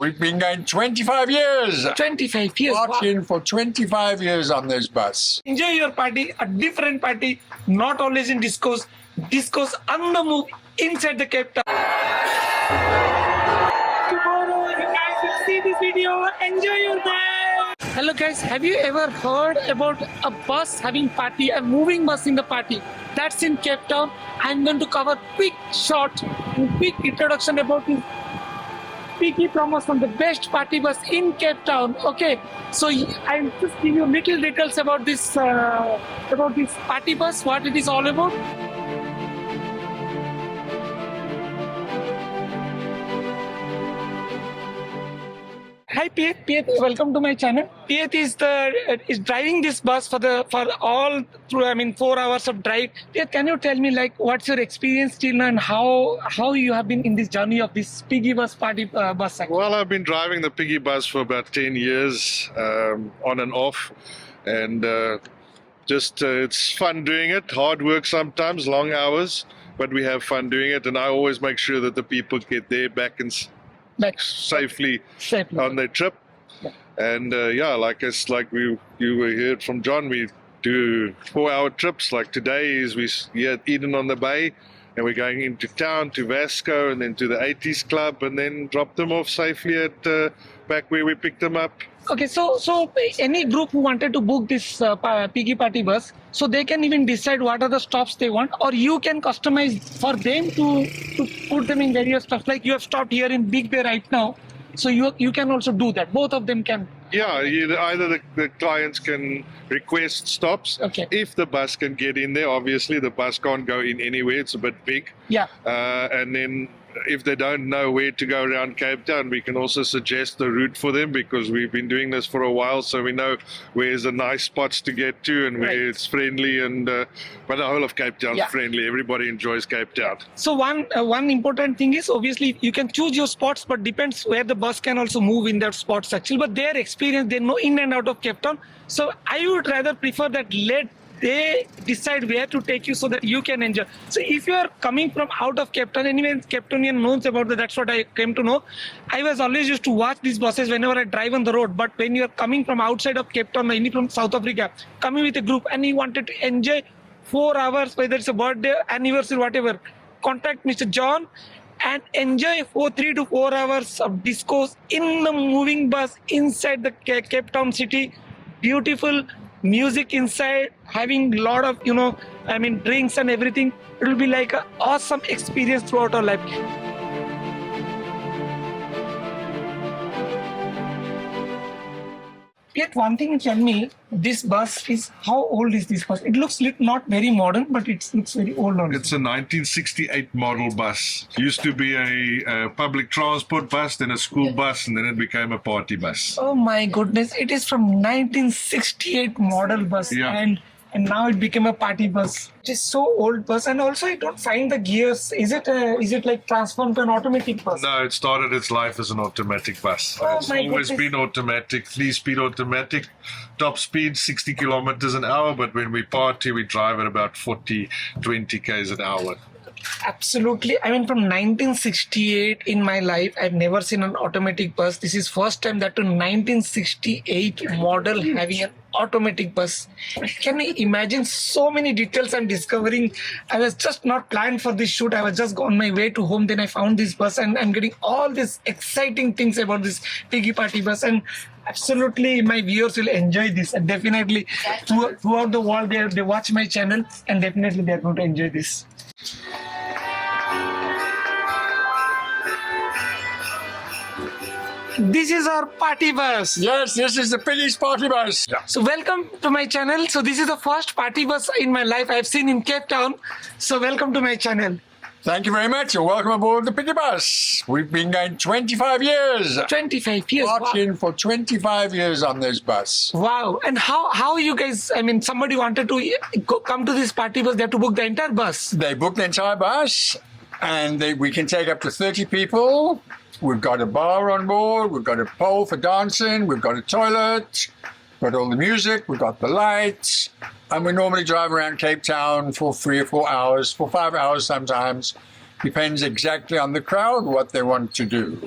We've been going 25 years. 25 years. Partying for 25 years on this bus. Enjoy your party, a different party, not always in discos. Discos on the move inside the Cape Town. Tomorrow you guys will see this video. Enjoy your day. Hello guys, have you ever heard about a bus having party, a moving bus in the party? That's in Cape Town. I'm going to cover quick short and quick introduction about this Piggy promos from the best party bus in Cape Town. Okay, so I'll just give you little details about this party bus, what it is all about. Hi Piet, welcome to my channel. Piet is driving this bus for all through 4 hours of drive. Piet, can you tell me what's your experience till now and how you have been in this journey of this Piggy bus party bus? Actually? Well, I've been driving the Piggy bus for about 10 years, on and off, and it's fun doing it. Hard work sometimes, long hours, but we have fun doing it, and I always make sure that the people get there back safely on their trip. Yeah. And you heard from John, we do 4-hour trips. Like today is we here at Eden on the Bay, and we're going into town to Vasco and then to the 80s Club, and then drop them off safely at back where we picked them up. Okay, so any group who wanted to book this Piggy party bus, so they can even decide what are the stops they want, or you can customize for them to put them in various stops. Like you have stopped here in Big Bay right now, so you can also do that. Both of them can. Yeah, either the clients can request stops. Okay. If the bus can get in there, obviously the bus can't go in anywhere. It's a bit big. Yeah. And then if they don't know where to go around Cape Town, we can also suggest the route for them, because we've been doing this for a while, so we know where's the nice spots to get to and where it's friendly. And but the whole of Cape Town is friendly. Everybody enjoys Cape Town. So one important thing is, obviously you can choose your spots, but depends where the bus can also move in that spots actually. But their experience, they know in and out of Cape Town. So I would rather prefer that they decide where to take you so that you can enjoy. So if you are coming from out of Cape Town, anyway, Cape Townian knows about that. That's what I came to know. I was always used to watch these buses whenever I drive on the road. But when you are coming from outside of Cape Town, mainly from South Africa, coming with a group and you wanted to enjoy 4 hours, whether it's a birthday, anniversary, whatever, contact Mr. John and enjoy 3 to 4 hours of discos in the moving bus inside the Cape Town city. Beautiful music inside, having a lot of drinks and everything. It will be like an awesome experience throughout our life. Yet one thing, tell me, this bus is, how old is this bus? It looks not very modern, but it looks very old. It's a 1968 model bus. Used to be a public transport bus, then a school bus, and then it became a party bus. Oh my goodness, it is from 1968 model bus. Yeah. And now it became a party bus. It is so old bus, and also I don't find the gears. Is it like transformed to an automatic bus? No, it started its life as an automatic bus. Oh, it's always been automatic, 3-speed automatic, top speed 60 kilometers an hour. But when we party, we drive at about 20 k's an hour. Absolutely. From 1968 in my life, I've never seen an automatic bus. This is first time that a 1968 model having an automatic bus. Can you imagine so many details I'm discovering? I was just not planned for this shoot. I was just on my way to home. Then I found this bus and I'm getting all these exciting things about this Piggy party bus. And absolutely, my viewers will enjoy this. And definitely throughout the world, they watch my channel, and definitely they're going to enjoy this. This is our party bus. Yes, this is the Piggy's party bus. Yeah. So welcome to my channel. So this is the first party bus in my life I've seen in Cape Town. So welcome to my channel. Thank you very much. You're welcome aboard the Piggy bus. We've been going 25 years. 25 years. Partying for 25 years on this bus. Wow. And how you guys, somebody wanted to come to this party bus, they have to book the entire bus. They book the entire bus, and we can take up to 30 people. We've got a bar on board, we've got a pole for dancing, we've got a toilet, we've got all the music, we've got the lights, and we normally drive around Cape Town for 3 or 4 hours, for 5 hours sometimes. Depends exactly on the crowd, what they want to do.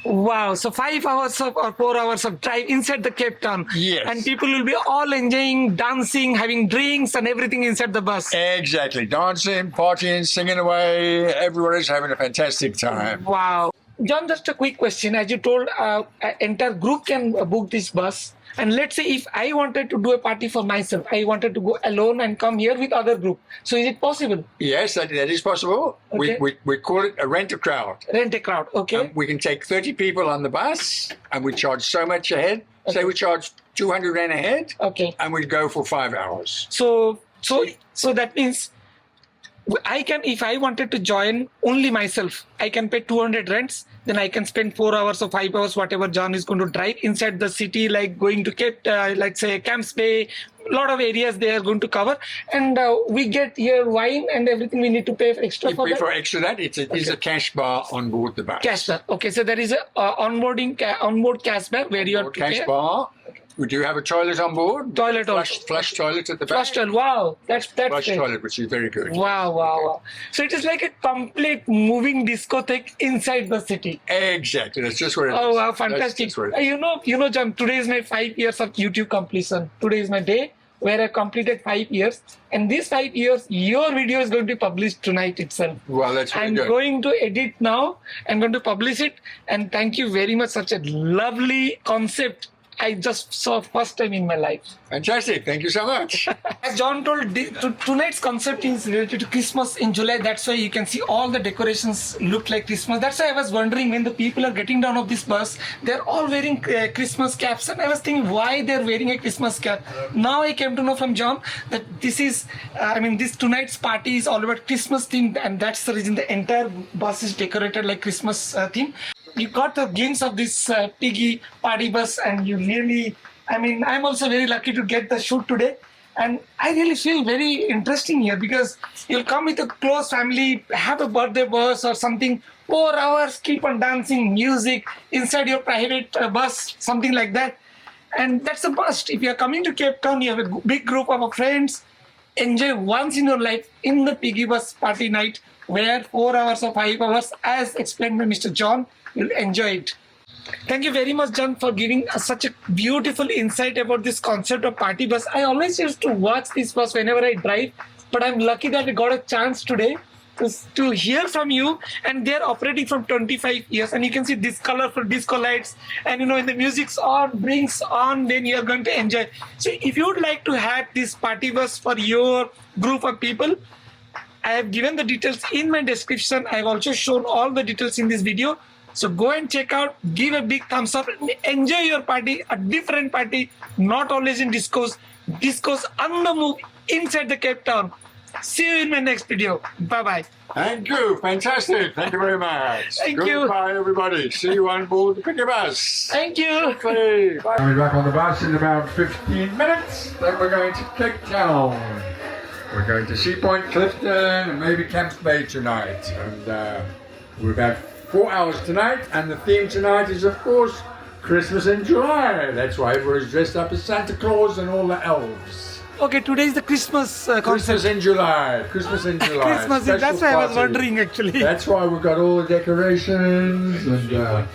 Wow, so 5 hours of or 4 hours of drive inside the Cape Town. Yes. And people will be all enjoying, dancing, having drinks and everything inside the bus. Exactly. Dancing, partying, singing away. Everyone is having a fantastic time. Wow. John, just a quick question. As you told, an entire group can book this bus. And let's say if I wanted to do a party for myself, I wanted to go alone and come here with other group. So is it possible? Yes, that is possible. Okay. We call it a rent-a-crowd. Rent a crowd, okay? We can take 30 people on the bus and we charge so much a head. Say we charge 200 Rand a head. Okay. And we go for 5 hours. So that means I can, if I wanted to join only myself, I can pay 200 rents. Then I can spend 4 hours or 5 hours, whatever John is going to drive inside the city, like going to Cape, like say Camps Bay, a lot of areas they are going to cover. And we get here wine and everything. We need to pay extra You for pay that. for extra that. It's a cash bar on board the bus. Cash bar. Okay, so there is a onboard cash bar where you are to Cash pay. bar. We do have a toilet on board. Toilet also. Flush toilet at the back. Flush toilet. Wow, that's Flush great. toilet, which is very good. Wow. So it is like a complete moving discotheque inside the city. Exactly. That's just what it is. Oh wow, That's fantastic! just what it is. You know, John. Today is my 5 years of YouTube completion. Today is my day where I completed 5 years, and these 5 years, your video is going to be published tonight itself. Well, that's very I'm good. going to edit now. I'm going to publish it, and thank you very much. Such a lovely concept. I just saw first time in my life. Fantastic. Thank you so much. As John told, tonight's concept is related to Christmas in July. That's why you can see all the decorations look like Christmas. That's why I was wondering when the people are getting down of this bus, they're all wearing Christmas caps. And I was thinking why they're wearing a Christmas cap. Now I came to know from John that this is, this tonight's party is all about Christmas theme. And that's the reason the entire bus is decorated like Christmas theme. You got the glimpse of this Piggy party bus, and you really, I'm also very lucky to get the shoot today. And I really feel very interesting here because you'll come with a close family, have a birthday bus or something, 4 hours, keep on dancing, music inside your private bus, something like that. And that's a must. If you're coming to Cape Town, you have a big group of friends, enjoy once in your life in the Piggy bus party night, where 4 hours or 5 hours, as explained by Mr. John, you'll enjoy it. Thank you very much, John, for giving us such a beautiful insight about this concept of party bus. I always used to watch this bus whenever I drive, but I'm lucky that I got a chance today to hear from you. And they're operating from 25 years, and you can see this colorful disco lights, and when the music's on, brings on, then you're going to enjoy. So if you would like to have this party bus for your group of people, I have given the details in my description. I've also shown all the details in this video. So go and check out, give a big thumbs up, enjoy your party, a different party, not always in discos. Discos on the move inside the Cape Town. See you in my next video. Bye-bye. Thank you. Fantastic. Thank you very much. Thank you. Goodbye, everybody. See you on board the Piggy bus. Thank you. Okay. Bye. I'll be back on the bus in about 15 minutes. Then we're going to Cape Town. We're going to Sea Point, Clifton, and maybe Camps Bay tonight. And we're about 4 hours tonight, and the theme tonight is, of course, Christmas in July. That's why everyone's dressed up as Santa Claus and all the elves. Okay, today is the Christmas concept. Christmas in July. Christmas in July. Christmas, Special that's why I was party. wondering actually. That's why we've got all the decorations and Yeah.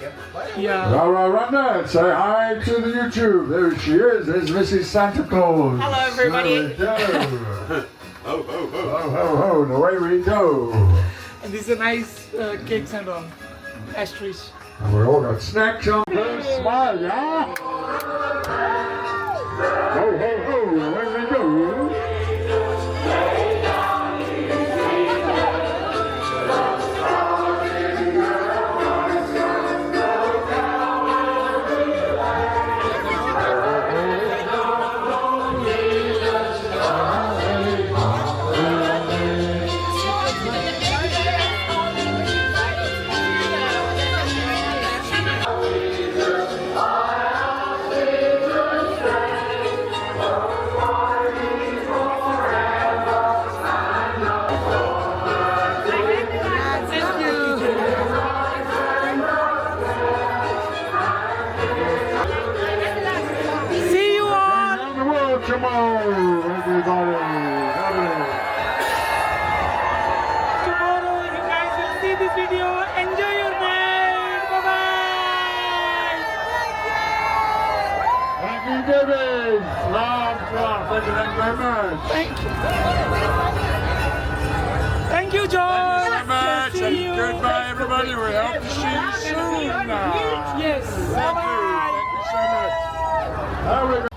Rhonda, say hi to the YouTube. There she is. There's Mrs. Santa Claus. Hello, everybody. There we go. Ho, ho, ho. Ho, ho, ho. And away we go. And this is a nice cakes and pastries. And we all got snacks on. Smile, yeah? Ho, ho, ho. Away we go. See you all. Around the world tomorrow, everybody. Tomorrow you guys will see this video. Enjoy your night. Bye-bye. PIGGY'S. Love. Thank you very much. Thank you, George. Thank you very much. See And you. goodbye, everybody. We hope to see you soon. Yes. Thank you. Thank you so much. How are we